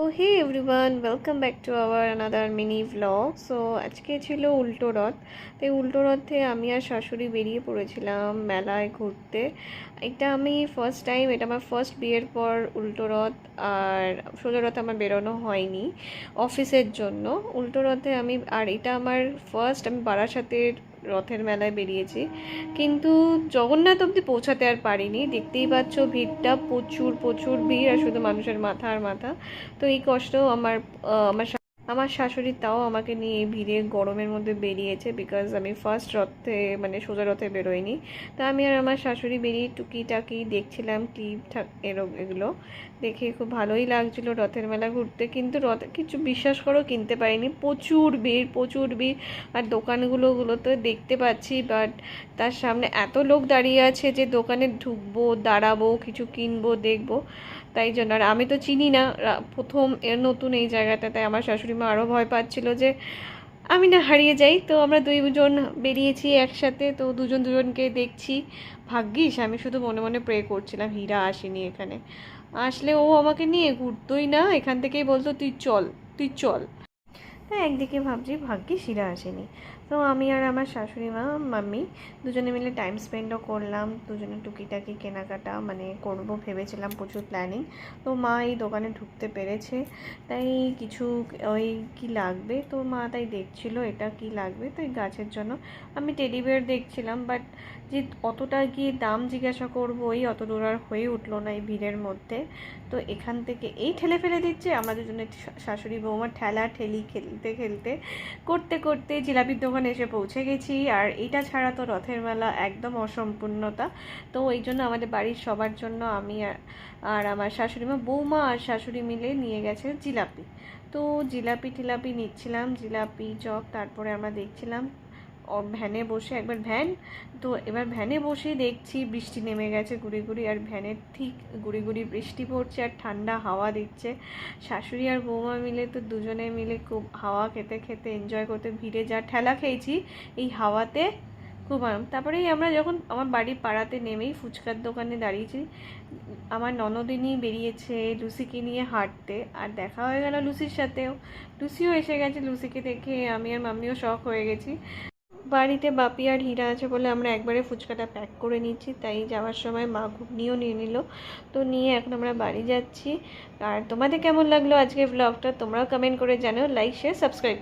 Oh hey everyone, welcome back to our another mini vlog. So আজকে ছিল উল্টো রথ। তো এই উল্টো রথে আমি আর শাশুড়ি বেরিয়ে পড়েছিলাম মেলায় ঘুরতে। এটা আমি ফার্স্ট টাইম, এটা আমার ফার্স্ট বিয়ের পর উল্টো রথ। আর সোজা রথে আমার বেরোনো হয়নি অফিসের জন্য। উল্টো রথে আমি, আর এটা আমার ফার্স্ট, আমি বারাসাতের রথের মেলায় বেরিয়েছি, কিন্তু জগন্নাথ অবধি পৌঁছাতে আর পারিনি। দেখতেই পাচ্ছ ভিড়টা, প্রচুর প্রচুর ভিড়, আর শুধু মানুষের মাথা আর মাথা। তো এই কষ্ট আমার শাশুড়ি তাও আমাকে নিয়ে এই ভিড়ে গরমের মধ্যে বেরিয়েছে, বিকজ আমি ফার্স্ট রথে মানে সোজা রথে বেরোইনি। তা আমি আর আমার শাশুড়ি বেরিয়ে টুকিটাকি দেখছিলাম, ক্লিপ এগুলো দেখে খুব ভালোই লাগছিল রথের মেলা ঘুরতে। কিন্তু রথে কিছু, বিশ্বাস করো, কিনতে পারিনি, প্রচুর ভিড় প্রচুর ভিড়। আর দোকানগুলো তো দেখতে পাচ্ছি, বাট তার সামনে এত লোক দাঁড়িয়ে আছে যে দোকানে ঢুকবো, দাঁড়াবো, কিছু কিনবো, দেখবো, তাই জন্য। আর আমি তো চিনি না, প্রথম নতুন এই জায়গাটা, তাই আমার শাশুড়ি মা আরও ভয় পাচ্ছিল যে আমি না হারিয়ে যাই। তো আমরা দুজন বেরিয়েছি একসাথে, তো দুজন দুজনকে দেখছি। ভাগ্যিস আমি শুধু মনে মনে প্রে করছিলাম হীরা আসেনি এখানে। আসলে ও আমাকে নিয়ে ঘুরতোই না, এখান থেকেই বলতো তুই চল তুই চল। হ্যাঁ, একদিকে ভাবছি ভাগ্যিস হীরা আসেনি। তো আমি আর আমার শাশুড়ি মা, মাম্মি দুজনে মিলে টাইম স্পেন্ডও করলাম, দুজনে টুকিটাকি কেনাকাটা মানে করবো ভেবেছিলাম, প্রচুর প্ল্যানিং। তো মা এই দোকানে ঢুকতে পেরেছে, তাই কিছু ওই কি লাগবে, তো মা তাই দেখছিল এটা কি লাগবে। তো এই গাছের জন্য আমি টেডি বিয়ার দেখছিলাম, বাট যে অতটা গিয়ে দাম জিজ্ঞাসা করবো এই অত দূর আর হয়ে উঠলো না এই ভিড়ের মধ্যে। তো এখান থেকে এই ঠেলে ফেলে দিচ্ছে আমাদের জন্য শাশুড়ি বৌমা, ঠেলা ঠেলি খেলতে খেলতে করতে করতে জিলাপির দোকানে এসে পৌঁছে গেছি। আর এটা ছাড়া তো রথের মেলা একদম অসম্পূর্ণতা। তো এই জন্য আমাদের বাড়ির সবার জন্য আমি আর আমার শাশুড়ি মা, বৌমা আর শাশুড়ি মিলে নিয়ে গেছে জিলাপি। তো জিলাপি টিলাপি নিচ্ছিলাম, জিলাপি চপ, তারপরে আমরা দেখছিলাম ভ্যানে বসে একবার ভ্যান। তো এবার ভ্যানে বসে দেখছি বৃষ্টি নেমে গেছে গুড়ি গুড়ি, আর ভ্যানের ঠিক গুড়ি গুড়ি বৃষ্টি পড়ছে আর ঠান্ডা হাওয়া দিচ্ছে। শাশুড়ি আর বৌমা মিলে তো দুজনে মিলে খুব হাওয়া খেতে খেতে এনজয় করতে, ভিড়ে যা ঠেলা খেয়েছি এই হাওয়াতে, খুব আরাম। তারপরেই আমরা যখন আমার বাড়ির পাড়াতে নেমেই ফুচকার দোকানে দাঁড়িয়েছি, আমার ননদিনী বেরিয়েছে লুসিকে নিয়ে হাঁটতে, আর দেখা হয়ে গেল লুসির সাথেও। লুসিও এসে গেছে, লুসিকে দেখে আমি আর মাম্মিও শখ হয়ে গেছি। বাড়িতে বাপি আর হীরা আছে বলে আমরা একবারে ফুচকাটা প্যাক করে নিচ্ছি, তাই যাওয়ার সময় মা ঘুগনিও নিয়ে নিল। তো নিয়ে এখন আমরা বাড়ি যাচ্ছি। আর তোমাদের কেমন লাগলো আজকের ব্লগটা তোমরাও কমেন্ট করে জানাও, লাইক শেয়ার সাবস্ক্রাইব।